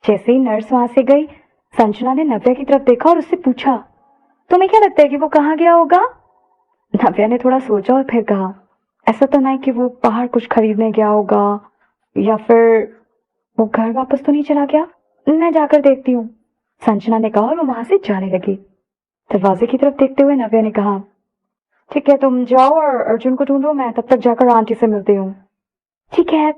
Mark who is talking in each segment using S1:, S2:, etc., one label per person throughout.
S1: जैसे ही नर्स वहां से गई, संजना ने नव्या की तरफ देखा और उससे पूछा, तुम्हें क्या लगता है कि वो कहाँ गया होगा? नव्या ने थोड़ा सोचा और फिर कहा, ऐसा तो नहीं कि वो बाहर कुछ खरीदने गया होगा, या फिर वो घर वापस तो नहीं चला गया। मैं जाकर देखती हूँ, संजना ने कहा और वो वहां से जाने लगी। दरवाजे की तरफ देखते हुए नव्या ने कहा, ठीक है, तुम जाओ और अर्जुन को ढूंढो, मैं तब तक जाकर आंटी से मिलती हूँ। ठीक है,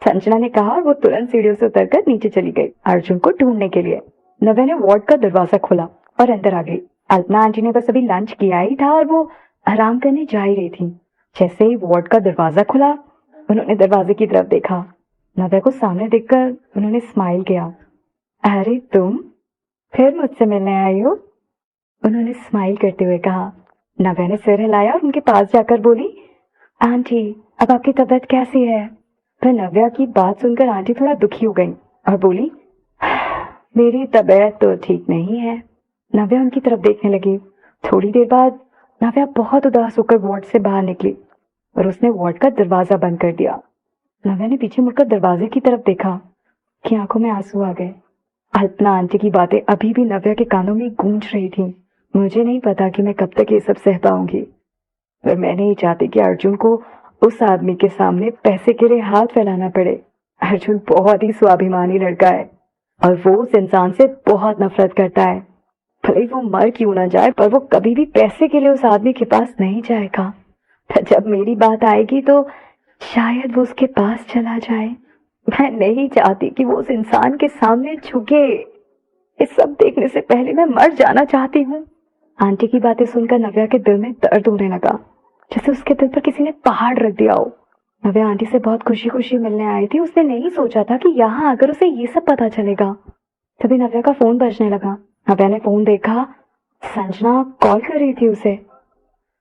S1: संजना ने कहा और वो तुरंत सीढ़ियों से उतरकर नीचे चली गई अर्जुन को ढूंढने के लिए। नव्या ने वार्ड का दरवाजा खोला और अंदर आ गई। अल्पना आंटी ने बस अभी लंच किया ही था और वो आराम करने जा ही रही थी। जैसे ही वार्ड का दरवाजा खुला, उन्होंने दरवाजे की तरफ देखा। नव्या को सामने देखकर उन्होंने स्माइल किया। अरे तुम फिर मुझसे मिलने आई हो? उन्होंने स्माइल करते हुए कहा। नव्या ने सिर हिलाया और उनके पास जाकर बोली, आंटी अब आपकी तबीयत कैसी है? पर नव्या की बात सुनकर आंटी थोड़ा दुखी हो गई और बोली, मेरी तबीयत तो ठीक नहीं है। नव्या उनकी तरफ देखने लगी। थोड़ी देर बाद नव्या बहुत उदास होकर वार्ड से बाहर निकली और उसने वार्ड का दरवाजा बंद कर दिया। नव्या ने पीछे मुड़कर दरवाजे की तरफ देखा कि आंखों में आंसू आ गए। अल्पना आंटी की बातें अभी भी नव्या के कानों में गूंज रही थी। मुझे नहीं पता कि मैं कब तक ये सब सह पाऊंगी, पर मैं नहीं चाहती कि अर्जुन को उस आदमी के सामने पैसे के लिए हाथ फैलाना पड़े। अर्जुन बहुत ही स्वाभिमानी लड़का है और वो उस इंसान से बहुत नफरत करता है। भले वो मर क्यों ना जाए, पर वो कभी भी पैसे के लिए उस आदमी के पास नहीं जाएगा। पर जब मेरी बात आएगी तो शायद वो उसके पास चला जाए। मैं नहीं चाहती कि वो उस इंसान के सामने झुके। इस सब देखने से पहले मैं मर जाना चाहती हूँ। आंटी की बातें सुनकर नव्या के दिल में दर्द होने लगा, जैसे उसके दिल पर किसी ने पहाड़ रख दिया हो। नव्या आंटी से बहुत खुशी खुशी मिलने आई थी। उसने नहीं सोचा था कि यहाँ आकर उसे ये सब पता चलेगा। तभी नव्या का फोन बजने लगा। नव्या ने फोन देखा, संजना कॉल कर रही थी उसे।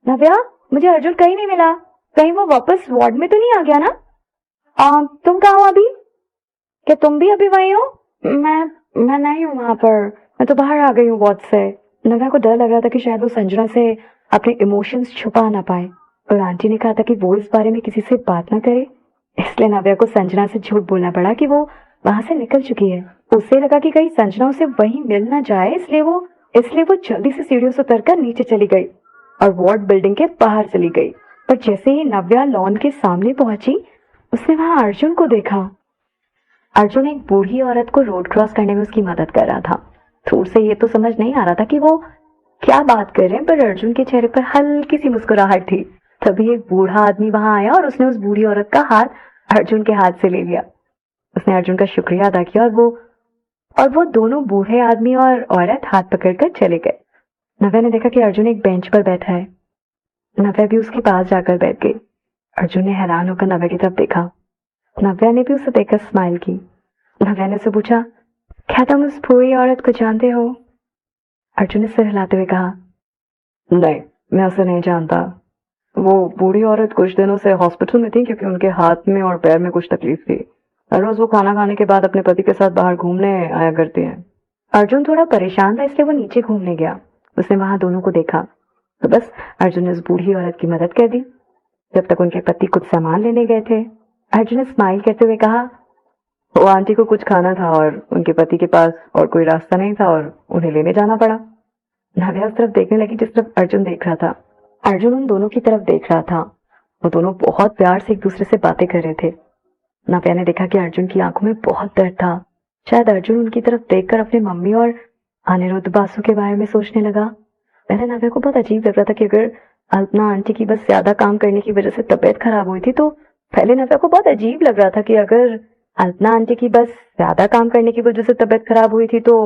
S1: नव्या, मुझे अर्जुन कहीं नहीं मिला, कहीं वो वापस वार्ड में तो नहीं आ गया ना? तुम कहाँ हो अभी? क्या तुम भी अभी वहीं हो? मैं नहीं हूँ वहां पर, मैं तो बाहर आ गई हूँ वार्ड से। नव्या को डर लग रहा था कि शायद वो संजना से अपने इमोशंस छुपा ना पाए, और आंटी ने कहा था कि वो इस बारे में किसी से बात ना करे। इसलिए नव्या को संजना से झूठ बोलना पड़ा कि वो वहां से निकल चुकी है। उसे लगा कि कहीं संजना उसे वहीं मिल ना जाए, इसलिए वो जल्दी से सीढ़ियों से उतरकर नीचे चली गई और वार्ड बिल्डिंग के बाहर चली गई। पर जैसे ही नव्या लॉन के सामने पहुंची, उसने वहां अर्जुन को देखा। अर्जुन एक बूढ़ी औरत को रोड क्रॉस करने में उसकी मदद कर रहा था। दूर से ये तो समझ नहीं आ रहा था कि वो क्या बात कर रहे हैं, पर अर्जुन के चेहरे पर हल्की सी मुस्कुराहट थी। तभी एक बूढ़ा आदमी वहां आया और उसने उस बूढ़ी औरत का हाथ अर्जुन के हाथ से ले लिया। उसने अर्जुन का शुक्रिया अदा किया और वो दोनों बूढ़े आदमी और औरत हाथ पकड़कर चले गए। नव्या ने देखा कि अर्जुन एक बेंच पर बैठा है। नव्या भी उसके पास जाकर बैठ गई। अर्जुन ने हैरान होकर नव्या की तरफ देखा। नव्या ने भी उसे देखकर स्माइल की। नव्या ने उसे पूछा, क्या तुम उस बूढ़ी औरत को जानते हो? अर्जुन ने सिर हिलाते हुए कहा, नहीं, मैं उसे नहीं जानता। वो बूढ़ी औरत कुछ दिनों से हॉस्पिटल में थी क्योंकि उनके हाथ में और पैर में कुछ तकलीफ थी। हर रोज वो खाना खाने के बाद अपने पति के साथ बाहर घूमने आया करती हैं। अर्जुन थोड़ा परेशान था, इसलिए वो नीचे घूमने गया। उसने वहां दोनों को देखा तो बस अर्जुन ने उस बूढ़ी औरत की मदद कर दी। जब तक उनके पति कुछ सामान लेने गए थे, अर्जुन ने स्माइल करते हुए कहा, वो आंटी को कुछ खाना था और उनके पति के पास और कोई रास्ता नहीं था और उन्हें लेने जाना पड़ा। नव्या उस तरफ देखने लगी जिस तरफ अर्जुन देख रहा था। अर्जुन उन दोनों की तरफ देख रहा था। वो दोनों बहुत प्यार से एक दूसरे से बातें कर रहे थे। नव्या ने देखा कि अर्जुन की आंखों में बहुत दर्द था। शायद अर्जुन उनकी तरफ देखकर अपनी मम्मी और अनिरुद्ध बासु के बारे में सोचने लगा। पहले नव्या को बहुत अजीब लग रहा था कि अगर अल्पना आंटी की बस ज्यादा काम करने की वजह से तबीयत खराब हुई थी तो पहले नव्या को बहुत अजीब लग रहा था कि अगर अल्पना आंटी की बस ज्यादा काम करने की वजह से तबीयत खराब हुई थी तो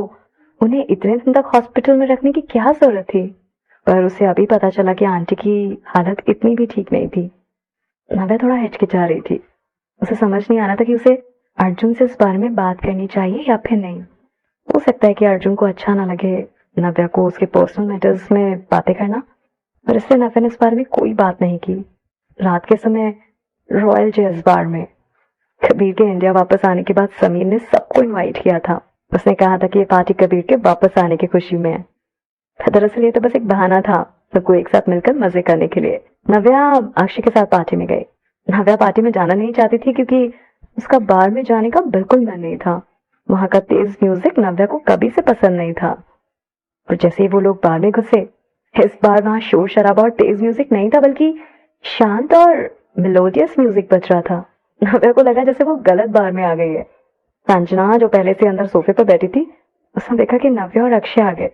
S1: उन्हें इतने दिन तक हॉस्पिटल में रखने की क्या जरूरत थी। पर उसे अभी पता चला कि आंटी की हालत इतनी भी ठीक नहीं थी। नव्या थोड़ा हिचकिचा रही थी। उसे समझ नहीं आ रहा था कि उसे अर्जुन से इस बारे में बात करनी चाहिए या फिर नहीं। हो सकता है कि अर्जुन को अच्छा ना लगे नव्या को उसके पर्सनल मैटर्स में बातें करना, और इसलिए नव्या ने इस बारे में कोई बात नहीं की। रात के समय रॉयल जैज बार में कबीर के इंडिया वापस आने के बाद समीर ने सबको इनवाइट किया था। उसने कहा था कि ये पार्टी कबीर के वापस आने की खुशी में है। दरअसल ये तो बस एक बहाना था सबको एक साथ मिलकर मजे करने के लिए। नव्या अक्षय के साथ पार्टी में गई। नव्या पार्टी में जाना नहीं चाहती थी क्योंकि उसका बार में जाने का बिल्कुल मन नहीं था। वहां का तेज म्यूजिक नव्या को कभी से पसंद नहीं था। और जैसे ही वो लोग बार में घुसे, इस बार वहां शोर शराबा और तेज म्यूजिक नहीं था, बल्कि शांत और मेलोडियस म्यूजिक बज रहा था। नव्या को लगा जैसे वो गलत बार में आ गई है। संजना जो पहले से अंदर सोफे पर बैठी थी, उसने देखा कि नव्या और अक्षय आ गए।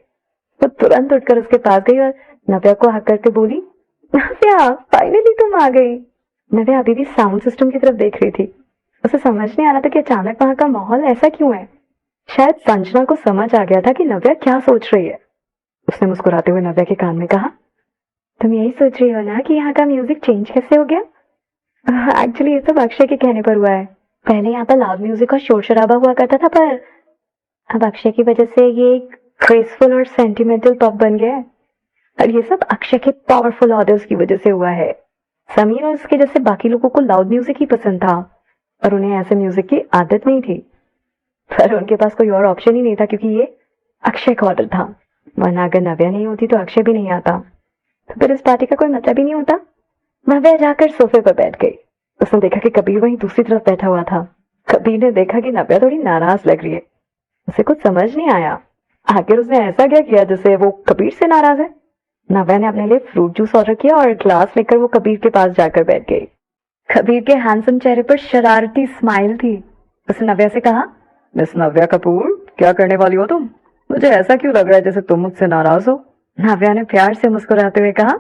S1: वो तुरंत उठकर उसके पास गई और नव्या को हक करके बोली, नव्या फाइनली तुम आ गई। नव्या अभी भी साउंड सिस्टम की तरफ देख रही थी। उसे समझ नहीं आ रहा था कि अचानक वहां का माहौल ऐसा क्यों है। शायद संजना को समझ आ गया था कि नव्या क्या सोच रही है। उसने मुस्कुराते हुए नव्या के कान में कहा, तुम यही सोच रही हो ना कि यहाँ का म्यूजिक चेंज कैसे हो गया? एक्चुअली ये सब अक्षय के कहने पर हुआ है। पहले यहाँ पर लाउड म्यूजिक और शोर शराबा हुआ करता था, पर अब अक्षय की वजह से ये एक ग्रेसफुल और सेंटिमेंटल पॉप बन गया है। और ये सब अक्षय के पावरफुल ऑर्डर्स की वजह से हुआ है। समीर और उसके जैसे बाकी लोगों को लाउड म्यूजिक ही पसंद था और उन्हें ऐसे म्यूजिक की आदत नहीं थी। पर उनके पास कोई और ऑप्शन ही नहीं था, क्योंकि ये अक्षय का ऑर्डर था। वरना अगर नव्या नहीं होती तो अक्षय भी नहीं आता, तो फिर इस पार्टी का कोई मतलब ही नहीं होता। नव्या जाकर सोफे पर बैठ गई। उसने देखा कि कबीर वहीं दूसरी तरफ बैठा हुआ था। कबीर ने देखा कि नव्या थोड़ी नाराज लग रही है। उसे कुछ समझ नहीं आया, आखिर उसने ऐसा क्या किया जिससे वो कबीर से नाराज है। नव्या ने अपने लिए फ्रूट जूस ऑर्डर किया और ग्लास लेकर वो कबीर के पास जाकर बैठ गई। कबीर के हैंडसम चेहरे पर शरारती स्माइल थी। उसने नव्या से कहा, मिस नव्या कपूर, क्या करने वाली हो तुम? मुझे ऐसा क्यों लग रहा है जैसे तुम मुझसे नाराज हो? नव्या ने प्यार से मुस्कुराते हुए कहा,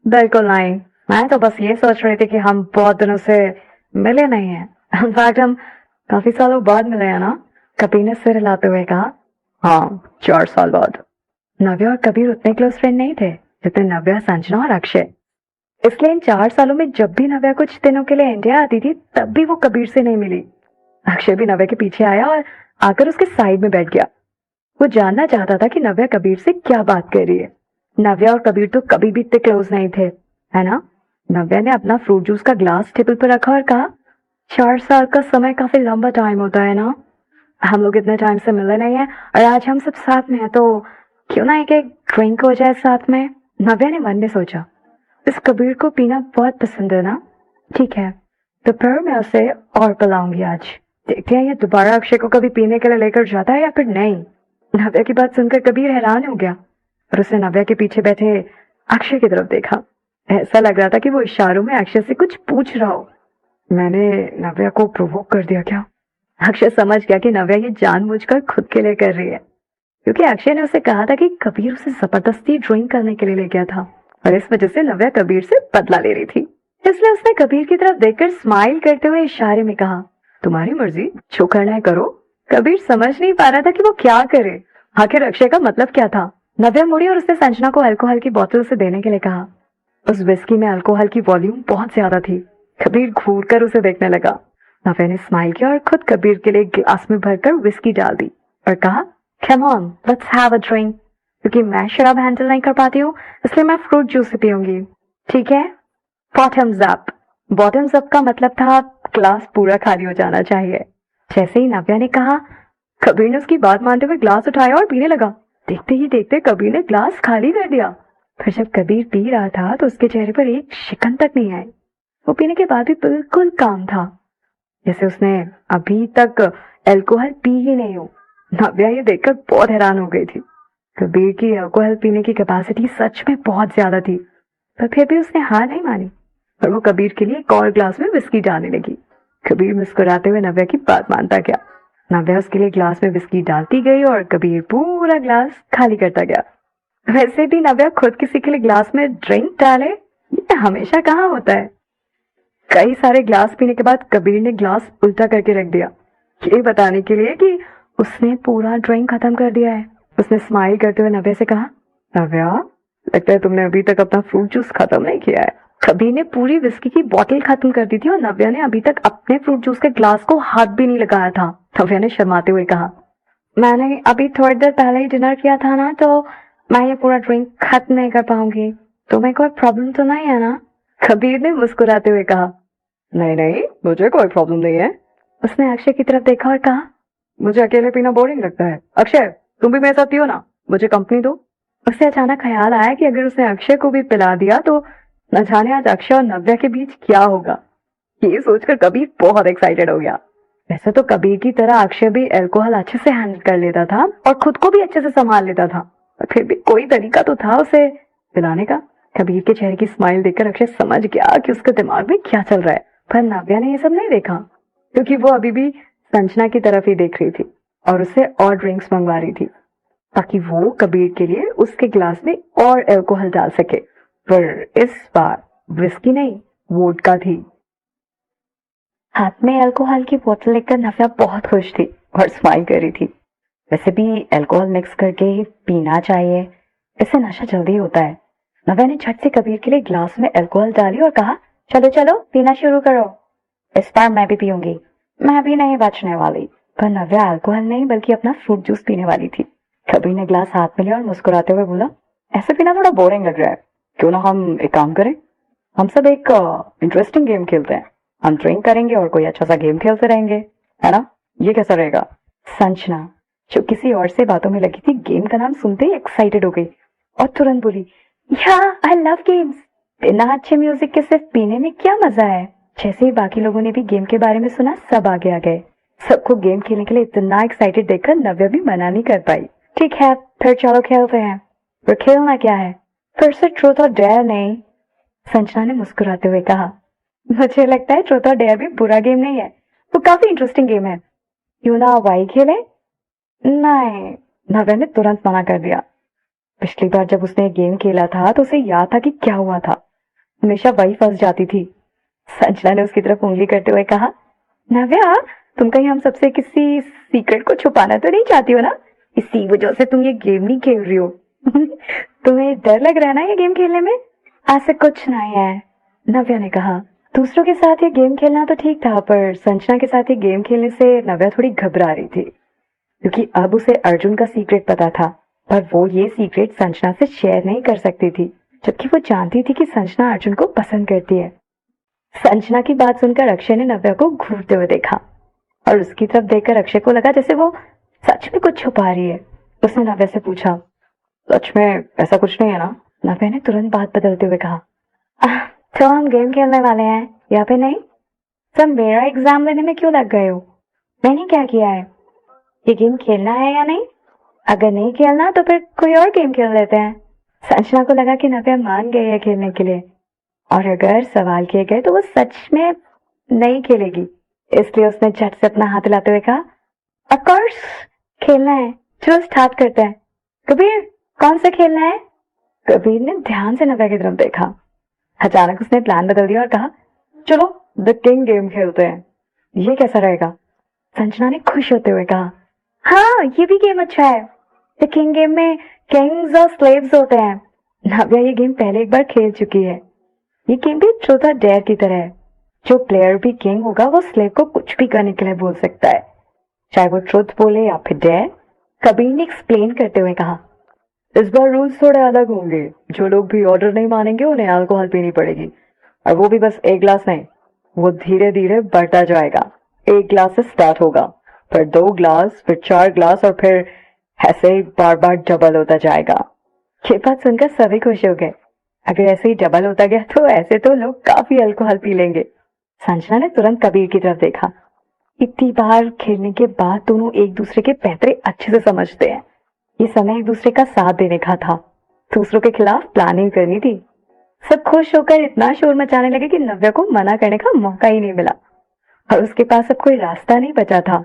S1: बिल्कुल नहीं, मैं तो बस ये सोच रही थी कि हम बहुत दिनों से मिले नहीं हैं। इनफैक्ट हम काफी सालों बाद मिले हैं ना? कबीर ने सिर हिलाते हुए कहा, हाँ, 4 साल बाद। नव्या और कबीर उतने क्लोज फ्रेंड नहीं थे जितने नव्या, संजना और अक्षय। इसलिए इन 4 सालों में जब भी नव्या कुछ दिनों के लिए इंडिया आती थी, तब भी वो कबीर से नहीं मिली। अक्षय भी नव्या के पीछे आया और आकर उसके साइड में बैठ गया। वो जानना चाहता था कि नव्या कबीर से क्या बात कर रही है। नव्या और कबीर तो कभी भी इतने क्लोज नहीं थे, है ना? नव्या ने अपना फ्रूट जूस का ग्लास टेबल पर रखा और कहा, 4 साल का समय काफी लंबा टाइम होता है ना? हम लोग इतने टाइम से मिले नहीं है और आज हम सब साथ में हैं, तो क्यों ना एक ड्रिंक हो जाए साथ में? नव्या ने मन में सोचा, इस कबीर को पीना बहुत पसंद है ना? ठीक है, दोपहर में उसे और पिलाऊंगी आज। देखते हैं ये दोबारा अक्षय को कभी पीने के लिए लेकर जाता है या फिर नहीं। नव्या की बात सुनकर कबीर हैरान हो गया और उसने नव्या के पीछे बैठे अक्षय की तरफ देखा। ऐसा लग रहा था कि वो इशारों में अक्षय से कुछ पूछ रहा हो। मैंने नव्या को प्रोवोक कर दिया क्या? अक्षय समझ गया कि नव्या ये जानबूझकर खुद के लिए कर रही है, क्योंकि अक्षय ने उसे कहा था कि कबीर उसे जबरदस्ती ड्राइंग करने के लिए ले गया था और इस वजह से नव्या कबीर से बदला ले रही थी। इसलिए उसने कबीर की तरफ देखकर स्माइल करते हुए इशारे में कहा, तुम्हारी मर्जी, जो करना है करो। कबीर समझ नहीं पा रहा था कि वो क्या करे। आखिर अक्षय का मतलब क्या था? नव्या मुड़ी और उसने संजना को अल्कोहल की बोतल उसे देने के लिए कहा। उस विस्की में अल्कोहल की वॉल्यूम बहुत ज्यादा थी। कबीर घूर कर उसे देखने लगा। नव्या ने स्माइल किया और खुद कबीर के लिए गिलास में भरकर विस्की डाल दी और कहा, come on, let's have a drink. क्योंकि मैं शराब हैंडल नहीं कर पाती हूँ, इसलिए मैं फ्रूट जूस पीऊंगी। ठीक है, बॉटम्स अप। बॉटम्स अप का मतलब था ग्लास पूरा खाली हो जाना चाहिए। जैसे ही नव्या ने कहा, कबीर ने उसकी बात मानते हुए ग्लास उठाया और पीने लगा। देखते ही देखते कबीर ने ग्लास खाली कर दिया। फिर जब कबीर पी रहा था तो उसके चेहरे पर एक शिकन तक नहीं आई। वो पीने के बाद भी बिल्कुल काम था, जैसे उसने अभी तक अल्कोहल पी ही नहीं हो। नव्या ये देखकर बहुत हैरान हो गई थी। कबीर की अल्कोहल पीने की कैपेसिटी सच में बहुत ज्यादा थी, पर फिर भी उसने हार नहीं मानी और वो कबीर के लिए एक और ग्लास में विस्की डालने लगी। कबीर मुस्कुराते हुए नव्या की बात मानता गया। नव्या उसके लिए ग्लास में विस्की डालती गई और कबीर पूरा ग्लास खाली करता गया। वैसे भी नव्या खुद किसी के लिए ग्लास में ड्रिंक डाले, ये हमेशा कहाँ होता है। कई सारे ग्लास पीने के बाद कबीर ने ग्लास उल्टा करके रख दिया, ये बताने के लिए कि उसने पूरा ड्रिंक खत्म कर दिया है। उसने स्माइल करते हुए नव्या से कहा, नव्या, लगता है तुमने अभी तक अपना फ्रूट जूस खत्म नहीं किया है। कबीर ने पूरी विस्की की बोतल खत्म कर दी थी और नव्या ने अभी तक अपने फ्रूट जूस के ग्लास को हाथ भी नहीं लगाया था। नव्या ने शर्माते हुए कहा, मैंने अभी थोड़ी देर पहले ही डिनर किया था ना, तो मैं ये पूरा ड्रिंक खत्म नहीं कर पाऊंगी। तुम्हें कोई प्रॉब्लम तो नहीं है ना? कबीर ने मुस्कुराते हुए कहा, नहीं नहीं, मुझे कोई प्रॉब्लम नहीं है। उसने अक्षय की तरफ देखा और कहा, मुझे अकेले पीना बोरिंग लगता है। अक्षय, तुम भी मेरे साथ पियो ना, मुझे कंपनी दो। उसे अचानक ख्याल आया कि अगर उसने अक्षय को भी पिला दिया तो न जाने आज अक्षय और नव्या के बीच क्या होगा। ये सोचकर कबीर बहुत एक्साइटेड हो गया। वैसे तो कबीर की तरह अक्षय भी अल्कोहल अच्छे से हैंडल कर लेता था और खुद को भी अच्छे से संभाल लेता था, पर फिर भी कोई तरीका तो था उसे पिलाने का। कबीर के चेहरे की स्माइल देखकर अक्षय समझ गया कि उसके दिमाग में क्या चल रहा है, पर नव्या ने ये सब नहीं देखा क्योंकि वो अभी भी संजना की तरफ ही देख रही थी और उससे और ड्रिंक्स मंगवा रही थी ताकि वो कबीर के लिए उसके गिलास में और अल्कोहल डाल सके। पर इस बार विस्की नहीं, वोडका थी। हाथ में अल्कोहल की बोतल लेकर नव्या बहुत खुश थी और स्माइल कर रही थी। वैसे भी अल्कोहल मिक्स करके ही पीना चाहिए, इससे नशा जल्दी होता है। नव्या ने झट से कबीर के लिए ग्लास में अल्कोहल डाली और कहा, चलो चलो पीना शुरू करो, इस बार मैं भी पीऊंगी। मैं भी नहीं बचने वाली। पर नव्या अल्कोहल नहीं बल्कि अपना फ्रूट जूस पीने वाली थी। कबीर ने ग्लास हाथ में लिया और मुस्कुराते हुए बोला, ऐसे पीना थोड़ा बोरिंग लग रहा है, क्यों ना हम एक काम करें, हम सब एक इंटरेस्टिंग गेम खेलते हैं। हम ड्रिंक करेंगे और कोई अच्छा सा गेम खेलते रहेंगे, है ना? ये कैसा रहेगा? संजना जो किसी और से बातों में लगी थी, गेम का नाम सुनते ही एक्साइटेड हो गई और तुरंत बोली, या आई लव गेम्स। बिना अच्छे म्यूजिक के सिर्फ पीने में क्या मजा है। जैसे ही बाकी लोगों ने भी गेम के बारे में सुना, सब आगे आ गए। सबको गेम खेलने के लिए इतना एक्साइटेड देखकर नव्या भी मना नहीं कर पाई। ठीक है, फिर चलो खेलते हैं। पर खेलना क्या है? फिर से ट्रूथ और डेयर नहीं, संजना ने मुस्कुराते हुए कहा। मुझे लगता है ट्रूथ और डेयर भी बुरा गेम नहीं है, वो काफी इंटरेस्टिंग गेम है। क्यों ना वही खेले? नहीं, नव्या ने तुरंत मना कर दिया। पिछली बार जब उसने गेम खेला था तो उसे याद था कि क्या हुआ था, हमेशा वही फंस जाती थी। संजना ने उसकी तरफ उंगली करते हुए कहा, नव्या तुम कहीं हम सबसे किसी सीक्रेट को छुपाना तो नहीं चाहती हो ना? इसी वजह से तुम ये गेम नहीं खेल रही हो। तुम्हें डर लग रहा है ना ये गेम खेलने में? ऐसा कुछ नहीं है, नव्या ने कहा। दूसरों के साथ ये गेम खेलना तो ठीक था, पर संजना के साथ ये गेम खेलने से नव्या थोड़ी घबरा रही थी क्योंकि अब उसे अर्जुन का सीक्रेट पता था, पर वो ये सीक्रेट संजना से शेयर नहीं कर सकती थी, जबकि वो जानती थी कि संजना अर्जुन को पसंद करती है। संजना की बात सुनकर अक्षय ने नव्या को घूरते हुए देखा और उसकी तरफ देखकर अक्षय को लगा जैसे वो सच में कुछ छुपा रही है। उसने नव्या से पूछा, सच में ऐसा कुछ नहीं है ना? नव्या ने तुरंत बात बदलते हुए कहा, तो हम गेम खेलने वाले हैं या फिर नहीं? सब मेरा एग्जाम लेने में क्यों लग गए हो? मैंने क्या किया है? ये गेम खेलना है या नहीं? अगर नहीं खेलना तो फिर कोई और गेम खेल लेते हैं। संजना को लगा कि नव्या मान गई है खेलने के लिए और अगर सवाल किए गए तो वो सच में नहीं खेलेगी, इसलिए उसने झट से अपना हाथ हिलाते हुए कहा, ऑफ कोर्स खेलना है, चलो स्टार्ट करते हैं। कबीर कौन सा खेलना है? कबीर ने ध्यान से नव्या की तरफ देखा। अचानक उसने प्लान बदल दिया और कहा, चलो द किंग गेम खेलते हैं। ये कैसा रहेगा? संजना ने खुश होते हुए कहा, हाँ ये भी गेम अच्छा है। द किंग गेम में किंग्स और स्लेव्स होते हैं। नव्या ये गेम पहले एक बार खेल चुकी है। ये गेम भी ट्रूथ और डेयर की तरह है। जो प्लेयर भी किंग होगा वो स्लेव को कुछ भी करने के लिए बोल सकता है, चाहे वो ट्रूथ बोले या फिर डेयर। कबीर ने एक्सप्लेन करते हुए कहा, इस बार रूल्स थोड़े अलग होंगे। जो लोग भी ऑर्डर नहीं मानेंगे उन्हें अल्कोहल पीनी पड़ेगी, और वो भी बस एक ग्लास नहीं, वो धीरे धीरे बढ़ता जाएगा। एक ग्लास से स्टार्ट होगा, फिर 2 ग्लास, फिर 4 ग्लास और फिर ऐसे ही बार बार डबल होता जाएगा। ये बात सुनकर सभी खुश हो गए। अगर ऐसे ही डबल होता गया तो ऐसे तो लोग काफी अल्कोहल पी लेंगे। संजना ने तुरंत कबीर की तरफ देखा। इतनी बार खेलने के बाद दोनों एक दूसरे के पैतरे अच्छे से समझते हैं। ये समय एक दूसरे का साथ देने का था, दूसरों के खिलाफ प्लानिंग करनी थी। सब खुश होकर इतना शोर मचाने लगे कि नव्या को मना करने का मौका ही नहीं मिला और उसके पास अब कोई रास्ता नहीं बचा था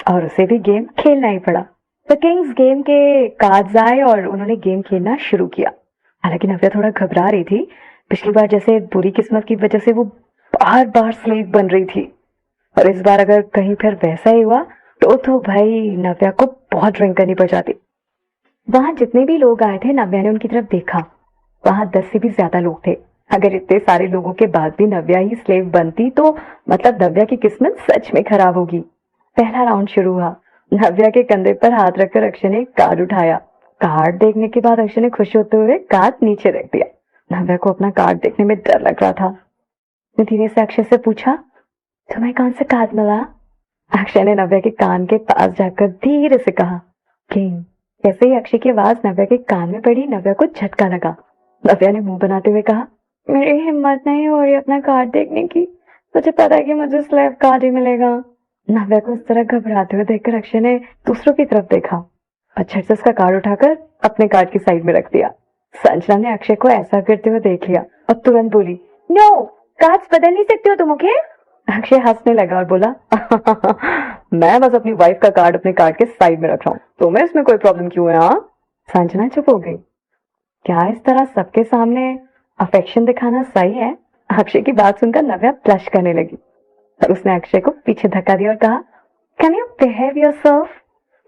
S1: और उसे भी गेम खेलना ही पड़ा। द किंग्स गेम के कार्ड्स आए और उन्होंने गेम खेलना शुरू किया। हालांकि नव्या थोड़ा घबरा रही थी। पिछली बार जैसे बुरी किस्मत की वजह से वो बार बार स्लेव बन रही थी, और इस बार अगर कहीं फिर वैसा ही हुआ तो भाई नव्या को बहुत ड्रिंक करनी पड़ जाती। वहां जितने भी लोग आए थे, नव्या ने उनकी तरफ देखा। वहां 10 से भी ज्यादा लोग थे। अगर इतने सारे लोगों के बाद भी नव्या ही स्लेव बनती तो मतलब नव्या की किस्मत सच में खराब होगी। पहला राउंड शुरू हुआ। नव्या के कंधे पर हाथ रखकर अक्षय ने कार्ड उठाया। कार्ड देखने के बाद अक्षय ने खुश होते हुए कार्ड नीचे रख दिया। नव्या को अपना कार्ड देखने में डर लग रहा था। उसने धीरे से अक्षय से पूछा, तुम्हें कौन सा कार्ड मिला? अक्षय ने नव्या के कान के पास जाकर धीरे से कहा, किंग। जैसे ही अक्षय की आवाज नव्या के कान में पड़ी, नव्या को झटका लगा। नव्या ने मुंह बनाते हुए कहा, मेरी हिम्मत नहीं हो रही अपना कार्ड देखने की। मुझे पता है कि मुझे स्लेव कार्ड ही मिलेगा। नव्या को इस तरह घबराते हुए देखकर अक्षय ने दूसरों की तरफ देखा और झट से उसका कार्ड उठाकर अपने कार्ड की साइड में रख दिया। संजना ने अक्षय को ऐसा करते हुए देख लिया और तुरंत बोली, नो, कार्ड्स बदल नहीं सकते हो तुम, ओके? अक्षय हंसने लगा और बोला, मैं बस अपनी वाइफ का कार्ड अपने कार्ड के साइड में रख रहा हूँ, तुम्हें इसमें कोई प्रॉब्लम क्यों है? हाँ? संजना चुप हो गई। क्या इस तरह सबके सामने अफेक्शन दिखाना सही है? अक्षय की बात सुनकर नव्या ब्लश करने लगी और उसने अक्षय को पीछे धक्का दिया और कहा, कैन यू बिहेव योरसेल्फ?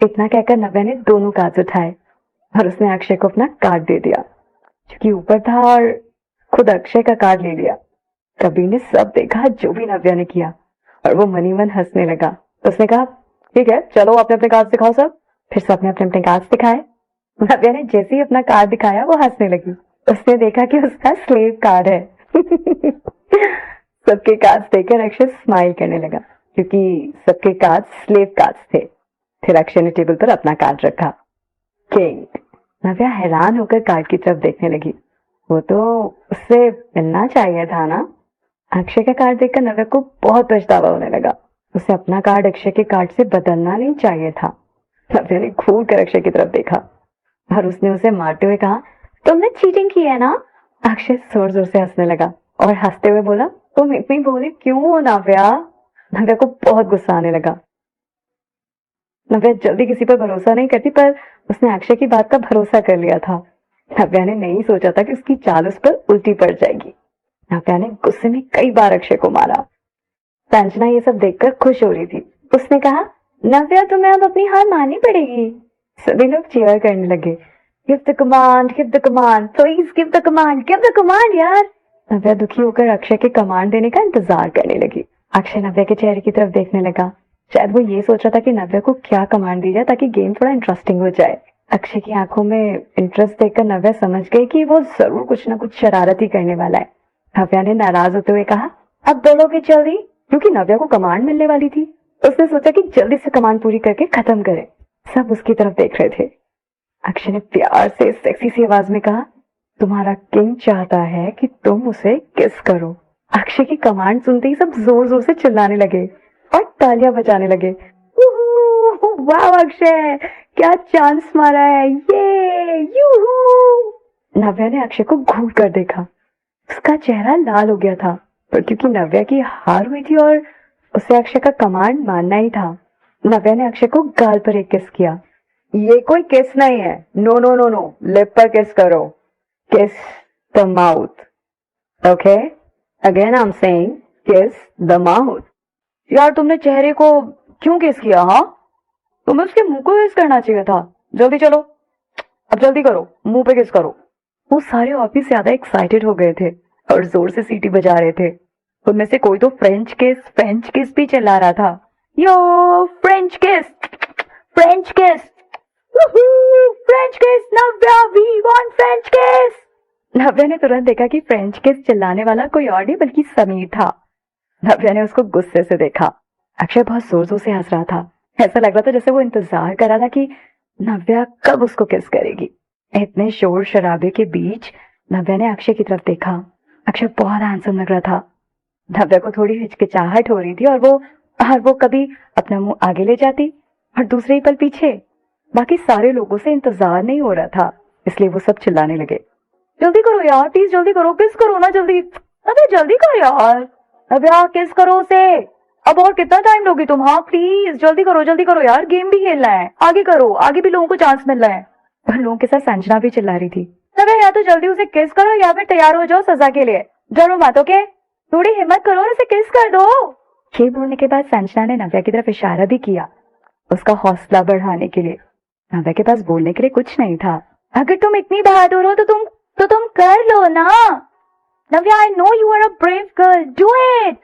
S1: इतना कहकर नव्या ने दोनों कार्ड उठाए और उसने अक्षय को अपना कार्ड दे दिया, जो कि ऊपर था, और खुद अक्षय का कार्ड ले लिया। कबीर ने सब देखा जो भी नव्या ने किया और वो मनी मन हंसने लगा। उसने कहा, ठीक है, चलो अपने अपने कार्ड दिखाओ सब। फिर सबने अपने अपने कार्ड दिखाए। नव्या ने जैसे ही अपना कार्ड दिखाया वो हंसने लगी। उसने देखा कि उसका स्लेव कार्ड है। सबके कार्ड देखकर अक्षय स्माइल करने लगा क्योंकि सबके कार्ड स्लेव कार्ड्स थे। फिर अक्षय ने टेबल पर अपना कार्ड रखा, किंग। नव्या हैरान होकर कार्ड की तरफ देखने लगी। वो तो उससे मिलना चाहिए था ना। अक्षय का कार्ड देखकर नव्या को बहुत पछतावा होने लगा। उसे अपना कार्ड अक्षय के कार्ड से बदलना नहीं चाहिए था। नव्या ने घूर कर अक्षय की तरफ देखा और उसने उसे मारते हुए कहा, तुमने चीटिंग की है ना? अक्षय जोर जोर से हंसने लगा और हंसते हुए बोला, तुम इतनी भोली क्यों हो नव्या? नव्या को बहुत गुस्सा आने लगा। नव्या जल्दी किसी पर भरोसा नहीं करती, पर उसने अक्षय की बात का भरोसा कर लिया था। नव्या ने नहीं सोचा था कि उसकी चाल उस पर उल्टी पड़ जाएगी। नव्या ने गुस्से में कई बार अक्षय को मारा। संजना ये सब देखकर खुश हो रही थी। उसने कहा, नव्या तुम्हें अब अपनी हार माननी पड़ेगी। सभी लोग चीयर करने लगे, give the command, give the command, please give the command, give the command यार। नव्या दुखी होकर अक्षय के कमांड देने का इंतजार करने लगी। अक्षय नव्या के चेहरे की तरफ देखने लगा। शायद वो ये सोच रहा था कि नव्या को क्या कमांड दी जाए ताकि गेम थोड़ा इंटरेस्टिंग हो जाए। अक्षय की आंखों में इंटरेस्ट देखकर नव्या समझ गई कि वो जरूर कुछ ना कुछ शरारत ही करने वाला है। नव्या ने नाराज होते हुए कहा, अब बोलोगे जल्दी? क्योंकि नव्या को कमांड मिलने वाली थी। उसने सोचा कि जल्दी से कमांड पूरी करके खत्म करे। सब उसकी तरफ देख रहे थे। अक्षय ने प्यार से सेक्सी सी आवाज में कहा, तुम्हारा किंग चाहता है कि तुम उसे किस करो। अक्षय की कमांड सुनते ही सब जोर जोर से चिल्लाने लगे और तालियां बजाने लगे। वाह अक्षय, क्या चांस मारा है, ये यूहू। नव्या ने अक्षय को घूर कर देखा। उसका चेहरा लाल हो गया था, पर क्योंकि नव्या की हार हुई थी और उसे अक्षय का कमांड मानना ही था, नव्या ने अक्षय को गाल पर एक किस किया। ये कोई किस नहीं है, no no no no, lip पर किस करो, kiss the mouth, okay? Again I am saying, kiss the mouth. यार तुमने चेहरे को क्यों किस किया? हाँ, तुम्हें उसके मुंह को किस करना चाहिए था। जल्दी चलो, अब जल्दी करो, मुंह पे किस करो। वो सारे और भी ज्यादा एक्साइटेड हो गए थे और जोर से सीटी बजा रहे थे। उनमें से कोई तो फ्रेंच किस भी चिल्ला रहा था। Yo French kiss, French kiss, French kiss, Navya, we want French kiss. नव्या ने तुरंत देखा कि फ्रेंच किस चिल्लाने वाला कोई और नहीं बल्कि समीर था। नव्या ने उसको गुस्से से देखा। अक्षय बहुत जोर जोर से हंस रहा था। ऐसा लग रहा था जैसे वो इंतजार कर रहा था कि नव्या कब उसको किस करेगी। इतने शोर शराबे के बीच नव्या ने अक्षय की तरफ देखा। अक्षय बहुत हैंडसम लग रहा था। नव्या को थोड़ी हिचकिचाहट हो रही थी और वो कभी अपना मुंह आगे ले जाती और दूसरे ही पल पीछे। बाकी सारे लोगों से इंतजार नहीं हो रहा था, इसलिए वो सब चिल्लाने लगे, जल्दी करो यार, प्लीज जल्दी करो, किस करो ना जल्दी। अबे जल्दी कर यार, नव्या किस करो उसे। अब और कितना टाइम लोगी तुम? हाँ प्लीज जल्दी करो यार, गेम भी खेलना है, आगे करो, आगे भी लोगों को चांस मिल रहा है। और लोगों के साथ संजना भी चिल्ला रही थी, नव्या या तो जल्दी उसे किस करो या फिर तैयार हो जाओ सजा के लिए, डरो मत, ओके? थोड़ी हिम्मत करो और उसे किस कर दो। ये बोलने के बाद संजना ने नव्या की तरफ इशारा भी किया, उसका हौसला बढ़ाने के लिए। नव्या के पास बोलने के लिए कुछ नहीं था। अगर तुम इतनी बहादुर हो तो तुम कर लो ना। Navya, I know you are a brave girl, do it.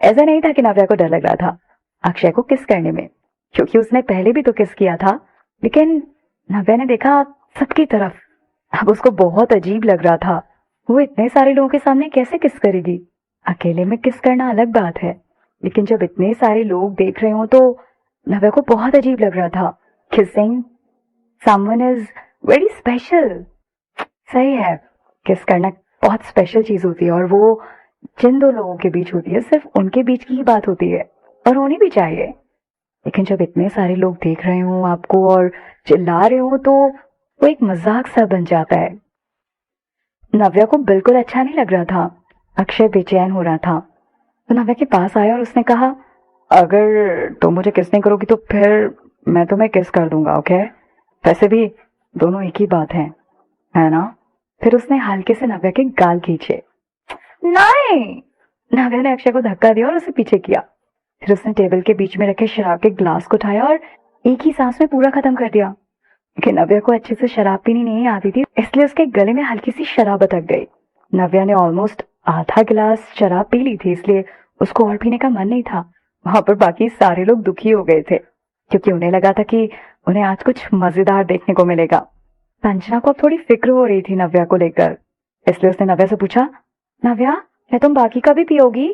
S1: ऐसा नहीं था कि नव्या को डर लग रहा था अक्षय को किस करने में, क्योंकि उसने पहले भी तो किस किया था। लेकिन नव्या ने देखा सबकी तरफ, अब उसको बहुत अजीब लग रहा था। वो इतने सारे लोगों के सामने कैसे किस करेगी? अकेले में किस करना अलग बात है, लेकिन जब इतने सारे लोग देख रहे हो तो नव्या को बहुत अजीब लग रहा था। Kissing someone is very special. सही है, किस करना बहुत स्पेशल चीज होती है और वो जिन दो लोगों के बीच होती है सिर्फ उनके बीच की ही बात होती है। और होनी भी चाहिए, लेकिन जब इतने सारे लोग देख रहे हों आपको और चिल्ला रहे हो तो वो एक मजाक सा बन जाता है। नव्या को बिल्कुल अच्छा नहीं लग रहा था। अक्षय बेचैन हो रहा था। तो नव्या के पास आया और उसने कहा, अगर तुम मुझे किस नहीं करोगी तो फिर मैं तुम्हें किस कर दूंगा, ओके? वैसे भी दोनों एक ही बात है ना? फिर उसने हल्के से नव्या के गाल खींचे। नहीं! नव्या ने अक्षय को धक्का दिया और उसे पीछे किया। फिर उसने टेबल के बीच में रखे शराब के ग्लास को उठाया और एक ही सांस में पूरा खत्म कर दिया। लेकिन नव्या को अच्छे से शराब पीनी नहीं आती थी, इसलिए उसके गले में हल्की सी शराब अटक गई। नव्या ने ऑलमोस्ट आधा गिलास शराब पी ली थी, इसलिए उसको और पीने का मन नहीं था। वहां पर बाकी सारे लोग दुखी हो गए थे, क्योंकि उन्हें लगा था कि उन्हें आज कुछ मजेदार देखने को मिलेगा। संजना को अब थोड़ी फिक्र हो रही थी नव्या को लेकर, इसलिए उसने नव्या से पूछा, नव्या, क्या तुम बाकी का भी पियोगी?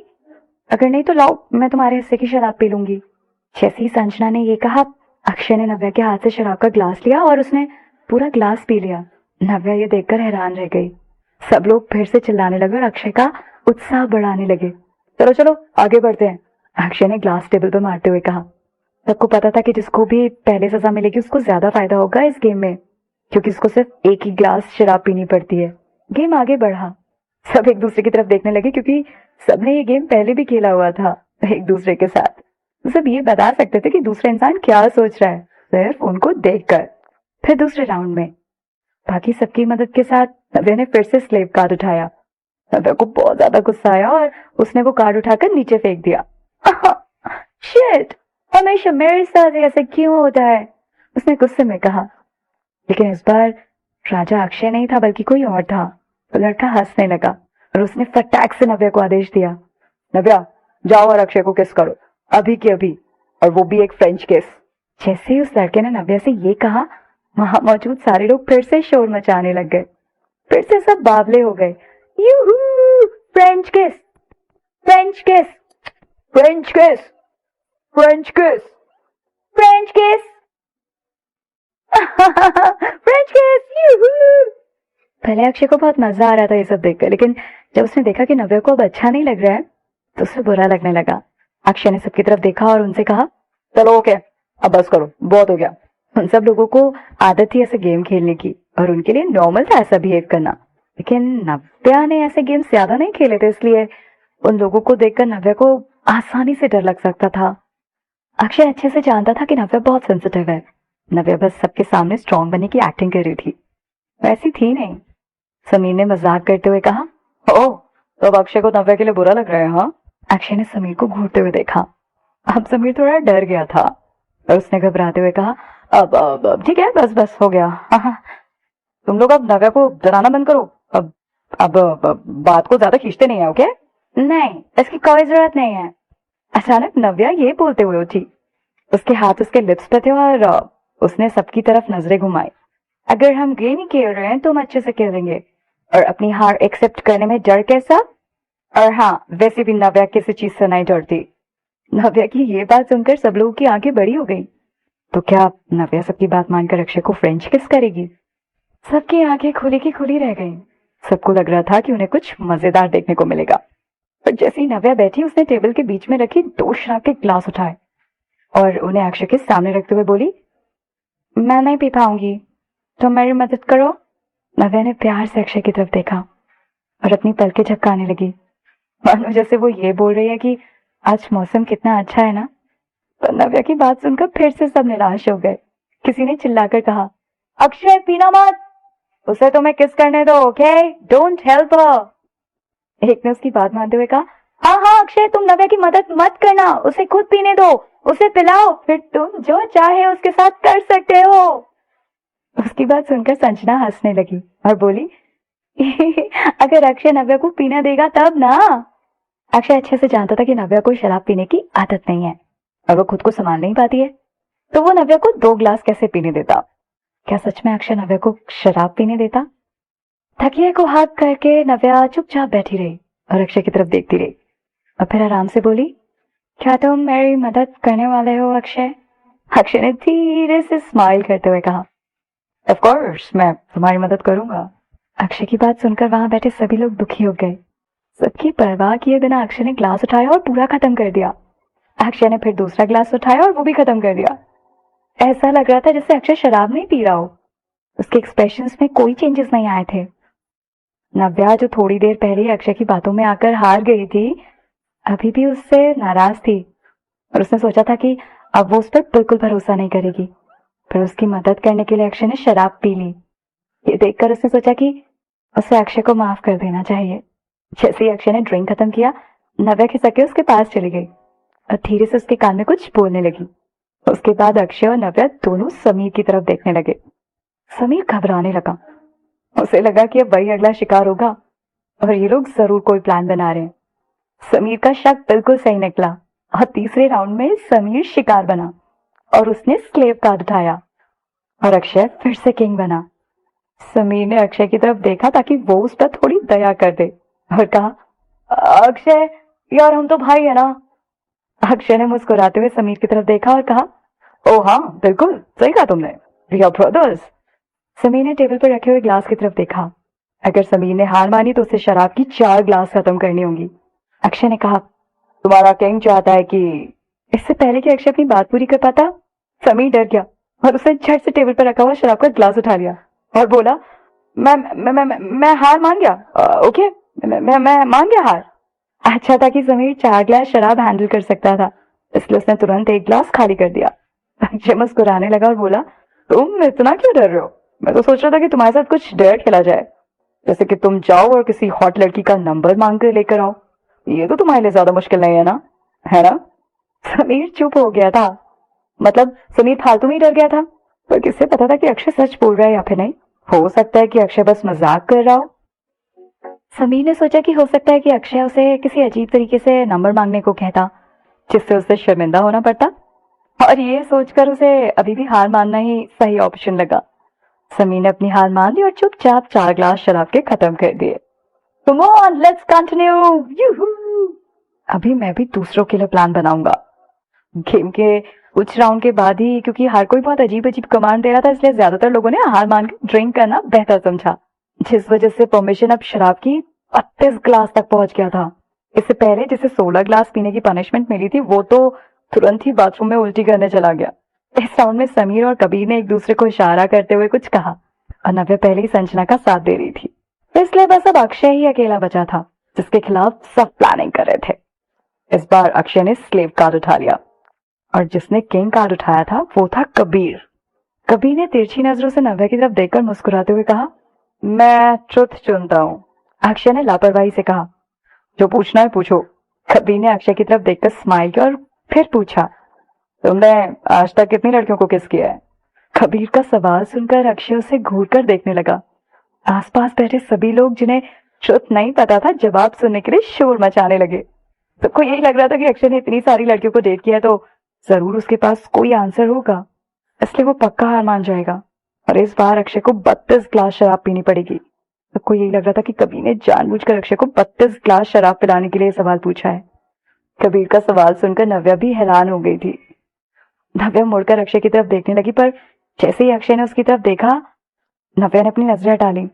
S1: अगर नहीं तो लाओ, मैं तुम्हारे हिस्से की शराब पी लूंगी। जैसे ही संजना ने ये कहा, अक्षय ने नव्या के हाथ से शराब का ग्लास लिया और उसने पूरा ग्लास पी लिया। नव्या ये देखकर हैरान रह गई। सब लोग फिर से चिल्लाने लगे और अक्षय का उत्साह बढ़ाने लगे। चलो चलो आगे बढ़ते हैं, अक्षय ने ग्लास टेबल पर मारते हुए कहा। सबको पता था कि जिसको भी पहले सजा मिलेगी उसको ज्यादा फायदा होगा इस गेम में, क्योंकि उसको सिर्फ एक ही ग्लास शराब पीनी पड़ती है। गेम आगे बढ़ा। सब एक दूसरे की तरफ देखने लगे, क्योंकि सबने ये गेम पहले भी खेला हुआ था एक दूसरे के साथ। सब ये बता सकते थे कि दूसरा इंसान क्या सोच रहा है सिर्फ उनको देखकर। फिर दूसरे राउंड में बाकी सबकी मदद के साथ नव्या ने फिर से स्लेब कार्ड उठाया। नव्या को बहुत ज्यादा गुस्सा आया और उसने वो कार्ड उठाकर नीचे फेंक दिया। शिट, हमेशा मेरे साथ ऐसा क्यों होता है, उसने गुस्से में कहा। लेकिन इस बार राजा अक्षय नहीं था बल्कि कोई और था। तो लड़का हंसने लगा और उसने फटाक से नव्या को आदेश दिया, नव्या जाओ और अक्षय को किस करो, अभी के अभी, और वो भी एक फ्रेंच किस। जैसे ही उस लड़के ने नव्या से ये कहा, वहां मौजूद सारे लोग फिर से शोर मचाने लग गए। फिर से सब बावले हो गए। Yoohoo, French kiss, French kiss, French kiss, French kiss, French kiss, French kiss, yoohoo. पहले अक्षय को बहुत मजा आ रहा था ये सब देखकर, लेकिन जब उसने देखा कि नव्या को अब अच्छा नहीं लग रहा है तो उसे बुरा लगने लगा। अक्षय ने सबकी तरफ देखा और उनसे कहा, चलो ओके, अब बस करो, बहुत हो गया। उन सब लोगों को आदत थी ऐसे गेम खेलने की और उनके लिए नॉर्मल था ऐसा बिहेव करना, लेकिन नव्या ने ऐसे गेम्स ज्यादा नहीं खेले थे, इसलिए उन लोगों को देखकर नव्या को आसानी से डर लग सकता था। अक्षय अच्छे से जानता था कि नव्या बहुत सेंसिटिव है। नव्या बस सबके सामने स्ट्रांग बनने की एक्टिंग कर रही थी, वैसी थी नहीं। समीर ने मजाक करते हुए कहा, ओह, तो अब अक्षय को नव्या के लिए बुरा लग रहा है, हाँ? अक्षय ने समीर को घूरते हुए देखा। अब समीर थोड़ा डर गया था और उसने घबराते हुए कहा, अब ठीक है, बस बस हो गया। हाँ, तुम लोग अब नव्या को डराना बंद करो। अब बात को ज्यादा खींचते नहीं है, ओके? नहीं, इसकी कोई जरूरत नहीं है। अचानक नव्या ये बोलते हुए उठी। उसके हाथ उसके लिप्स पे थे और उसने सबकी तरफ नजरें घुमाई। अगर हम गेम ही खेल रहे हैं तो हम अच्छे से खेलेंगे, और अपनी हार एक्सेप्ट करने में डर कैसा? और हाँ, वैसे भी नव्या किसी चीज से नहीं डरती। नव्या की ये बात सुनकर सब लोगों की आंखें बड़ी हो गई। तो क्या नव्या सबकी बात मानकर अक्षय को फ्रेंच किस करेगी? सबकी आंखें खुली की खुली रह गईं। सबको लग रहा था कि उन्हें कुछ मजेदार देखने को मिलेगा। पर जैसे ही नव्या बैठी, उसने टेबल के बीच में रखी 2 शराब के ग्लास उठाए और उन्हें अक्षय के सामने रखते हुए बोली, मैं नहीं पी पाऊंगी, तो मेरी मदद करो। नव्या ने प्यार से अक्षय की तरफ देखा और अपनी पलकें झपकाने लगी, मानो जैसे वो ये बोल रही है कि आज मौसम कितना अच्छा है ना। पर नव्या की बात सुनकर फिर से सब निराश हो गए। किसी ने चिल्लाकर कहा, अक्षय पीना मत, उसे तुम्हें किस करने दो, ओके? Don't help her. एक ने उसकी बात मानते हुए कहा, हाँ हाँ अक्षय, तुम नव्या की मदद मत करना, उसे खुद पीने दो, उसे पिलाओ, फिर तुम जो चाहे उसके साथ कर सकते हो। उसकी बात सुनकर संजना हंसने लगी और बोली, अगर अक्षय नव्या को पीना देगा तब ना। अक्षय अच्छे से जानता था कि नव्या को शराब पीने की आदत नहीं है और वो खुद को संभाल नहीं पाती है, तो वो नव्या को 2 ग्लास कैसे पीने देता? क्या सच में अक्षय नव्या को शराब पीने देता? तकिए को हाथ करके नव्या चुपचाप बैठी रही और अक्षय की तरफ देखती रही और फिर आराम से बोली, क्या तुम मेरी मदद करने वाले हो अक्षय? अक्षय ने धीरे से स्माइल करते हुए कहा, ऑफ कोर्स, मैं तुम्हारी मदद करूंगा। अक्षय की बात सुनकर वहां बैठे सभी लोग दुखी हो गए। सबकी परवाह किए बिना अक्षय ने ग्लास उठाया और पूरा खत्म कर दिया। अक्षय ने फिर दूसरा ग्लास उठाया और वो भी खत्म कर दिया। ऐसा लग रहा था जैसे अक्षय शराब नहीं पी रहा हो। उसके एक्सप्रेशंस में कोई चेंजेस नहीं आए थे। नव्या, जो थोड़ी देर पहले ही अक्षय की बातों में आकर हार गई थी, अभी भी उससे नाराज थी और उसने सोचा था कि अब वो उस पर बिल्कुल भरोसा नहीं करेगी। फिर उसकी मदद करने के लिए अक्षय ने शराब पी ली। ये देखकर उसने सोचा कि उसे अक्षय को माफ कर देना चाहिए। जैसे ही अक्षय ने ड्रिंक खत्म किया, नव्या खिसक के उसके पास चली गई और धीरे से उसके कान में कुछ बोलने लगी। उसके बाद अक्षय और नव्या दोनों समीर की तरफ देखने लगे। समीर घबराने लगा। उसे लगा कि अब वही अगला शिकार होगा और ये लोग जरूर कोई प्लान बना रहे हैं। समीर का शक बिल्कुल सही निकला और तीसरे राउंड में समीर शिकार बना और उसने स्लेव कार्ड उठाया और अक्षय फिर से किंग बना। समीर ने अक्षय की तरफ देखा ताकि वो उस पर थोड़ी दया कर दे और कहा, अक्षय यार, हम तो भाई है ना। अक्षय ने मुस्कुराते हुए समीर की तरफ देखा और कहा, ओ हाँ बिल्कुल सही कहा तुमने, वी आर ब्रदर्स। समीर ने टेबल पर रखे हुए ग्लास की तरफ देखा। अगर समीर ने हार मानी तो उसे शराब की 4 ग्लास खत्म करनी होंगी। अक्षय ने कहा, तुम्हारा किंग चाहता है कि। इससे पहले कि अक्षय अपनी बात पूरी कर पाता, समीर डर गया और उसने झट से टेबल पर रखा हुआ शराब का ग्लास उठा लिया और बोला, मैं हार मान गया। ओके, मैं मान गया हार। अच्छा था कि समीर 4 ग्लास शराब हैंडल कर सकता था, इसलिए उसने तुरंत 1 ग्लास खाली कर दिया। अक्षय मुस्कुराने लगा और बोला, तुम इतना क्यों डर रहे हो? मैं तो सोच रहा था कि तुम्हारे साथ कुछ डेयर खेला जाए, जैसे कि तुम जाओ और किसी हॉट लड़की का नंबर मांग कर लेकर आओ। ये तो तुम्हारे लिए ज्यादा मुश्किल नहीं है ना, है ना? समीर चुप हो गया था। मतलब समीर फालतू में ही डर गया था, पर किससे पता था कि अक्षय सच बोल रहा है या फिर नहीं। हो सकता है कि अक्षय बस मजाक कर रहा हो। समीर ने सोचा कि हो सकता है कि अक्षय उसे किसी अजीब तरीके से नंबर मांगने को कहता, जिससे उसे शर्मिंदा होना पड़ता, और ये सोचकर उसे अभी भी हार मानना ही सही ऑप्शन लगा। समीर ने अपनी हार मान ली और चुपचाप 4 ग्लास शराब के खत्म कर दिए। Come on, let's continue. यूहू! अभी मैं भी दूसरों के लिए प्लान बनाऊंगा। गेम के कुछ राउंड के बाद ही, क्योंकि हर कोई बहुत अजीब अजीब कमांड दे रहा था, इसलिए ज्यादातर लोगों ने हार मान के ड्रिंक करना बेहतर समझा, जिस वजह से परमिशन अब शराब की 32 ग्लास तक पहुंच गया था। इससे पहले जिसे 16 ग्लास पीने की पनिशमेंट मिली थी, वो तो तुरंत ही बाथरूम में उल्टी करने चला गया। इस राउंड में समीर और कबीर ने एक दूसरे को इशारा करते हुए कुछ कहा और नव्या पहले ही संजना का साथ दे रही थी, इसलिए बस अब अक्षय ही अकेला बचा था, जिसके खिलाफ सब प्लानिंग कर रहे थे। इस बार अक्षय ने स्लेव कार्ड उठा लिया और जिसने किंग कार्ड उठाया था वो था कबीर। कबीर ने तिरछी नजरों से नव्या की तरफ देखकर मुस्कुराते हुए कहा, मैं ट्रुथ चुनता हूँ। अक्षय ने लापरवाही से कहा, जो पूछना है पूछो। कबीर ने अक्षय की तरफ देखकर स्माइल किया और फिर पूछा, तुमने आज तक कितनी लड़कियों को किस किया है? कबीर का सवाल सुनकर अक्षय उसे घूर कर देखने लगा। आसपास बैठे सभी लोग, जिन्हें ट्रुथ नहीं पता था, जवाब सुनने के लिए शोर मचाने लगे। सबको यही लग रहा था कि अक्षय ने इतनी सारी लड़कियों को डेट किया तो जरूर उसके पास कोई आंसर होगा, इसलिए वो पक्का हार मान जाएगा और इस बार अक्षय को 32 ग्लास शराब पीनी पड़ेगी। सबको यही लग रहा था कि कबीर ने जानबूझकर अक्षय को 32 ग्लास शराब पिलाने के लिए सवाल पूछा है। कबीर का सवाल सुनकर नव्या भी हैरान हो गई थी। नव्या मुड़कर अक्षय की तरफ देखने लगी, पर जैसे ही अक्षय ने उसकी तरफ देखा, नव्या ने अपनी नजरें हटा ली।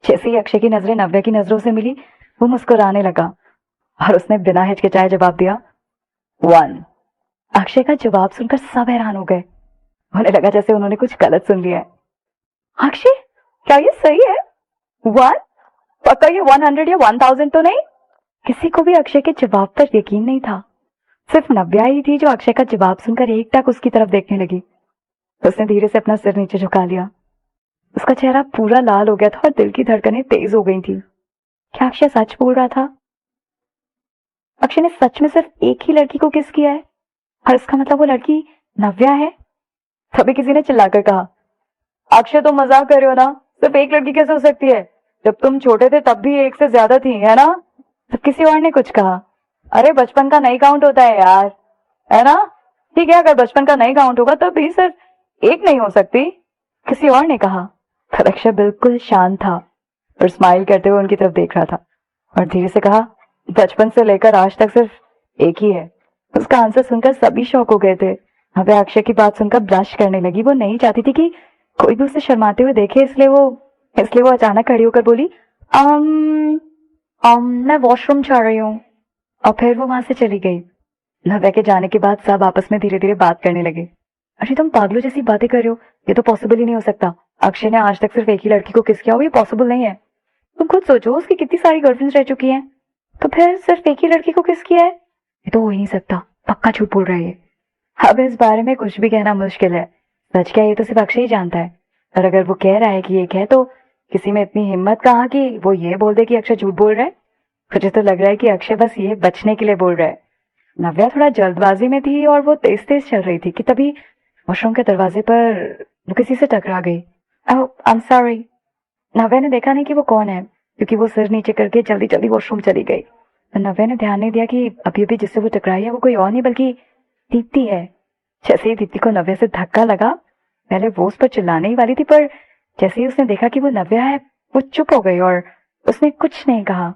S1: जैसे ही अक्षय की नजरें नव्या की नजरों से मिली, वो मुस्कुराने लगा और उसने बिना हिचकिचाए जवाब दिया, 1। अक्षय का जवाब सुनकर सब हैरान हो गए। उन्हें लगा जैसे उन्होंने कुछ गलत सुन लिया है। अक्षय, क्या ये सही है? 1? पक्का ये 100 या 1000 तो नहीं? किसी को भी अक्षय के जवाब पर यकीन नहीं था। सिर्फ नव्या ही थी जो अक्षय का जवाब सुनकर एकटक उसकी तरफ देखने लगी। उसने धीरे से अपना सिर नीचे झुका लिया। उसका चेहरा पूरा लाल हो गया था और दिल की धड़कनें तेज हो गई थी। क्या अक्षय सच बोल रहा था? अक्षय ने सच में सिर्फ एक ही लड़की को किस किया है और इसका मतलब वो लड़की नव्या है। तभी किसी ने चिल्लाकर कहा, अक्षय तुम मजाक कर रहे हो ना? सिर्फ एक लड़की कैसे हो सकती है? जब तुम छोटे थे तब भी एक से ज्यादा थी, है ना? तब किसी और ने कुछ कहा, अरे बचपन का नहीं काउंट होता है यार, है ना? ठीक है, अगर बचपन का नहीं काउंट होगा तब भी सिर्फ एक नहीं हो सकती, किसी और ने कहा। पर अक्षय बिल्कुल शांत था और स्माइल करते हुए उनकी तरफ देख रहा था और धीरे से कहा, बचपन से लेकर आज तक सिर्फ एक ही है। उसका आंसर सुनकर सभी शॉक हो गए थे। वह अक्षय की बात सुनकर ब्लश करने लगी। वो नहीं चाहती थी कि कोई भी उसे शर्माते हुए देखे, इसलिए वो अचानक खड़ी होकर बोली, मैं वॉशरूम जा रही हूँ। और फिर वो वहां से चली गई। नव्या के जाने के बाद सब आपस में धीरे धीरे बात करने लगे। अरे तुम पागलों जैसी बातें कर रहे हो, ये तो पॉसिबल ही नहीं हो सकता। अक्षय ने आज तक सिर्फ एक ही लड़की को किस किया हो, ये पॉसिबल नहीं है। तुम खुद सोचो, उसकी कितनी सारी गर्लफ्रेंड्स रह चुकी हैं, तो फिर सिर्फ एक ही लड़की को किस किया है? ये तो हो ही नहीं सकता, पक्का झूठ बोल रहा है ये। अब इस बारे में कुछ भी कहना मुश्किल है। सच क्या, ये तो सिर्फ अक्षय ही जानता है। और अगर वो कह रहा है कि एक है, तो किसी में इतनी हिम्मत कहाँ कि वो ये बोल दे कि अक्षय झूठ बोल रहा है। मुझे तो लग रहा है कि अक्षय बस ये बचने के लिए बोल रहा है। नव्या थोड़ा जल्दबाजी में थी और वो तेज तेज चल रही थी कि तभी वॉशरूम के दरवाजे पर वो किसी से टकरा गई। ओह, आई एम सॉरी। नव्या ने देखा नहीं कि वो कौन है, क्योंकि वो सिर नीचे करके जल्दी जल्दी वॉशरूम चली गई। तो नव्या ने ध्यान नहीं दिया कि अभी अभी जिससे वो टकराई है वो कोई और नहीं बल्कि दीप्ति है। जैसे ही दीप्ति को नव्या से धक्का लगा, पहले वो उस पर चिल्लाने ही वाली थी, पर जैसे ही उसने देखा कि वो नव्या है, वो चुप हो गई और उसने कुछ नहीं कहा।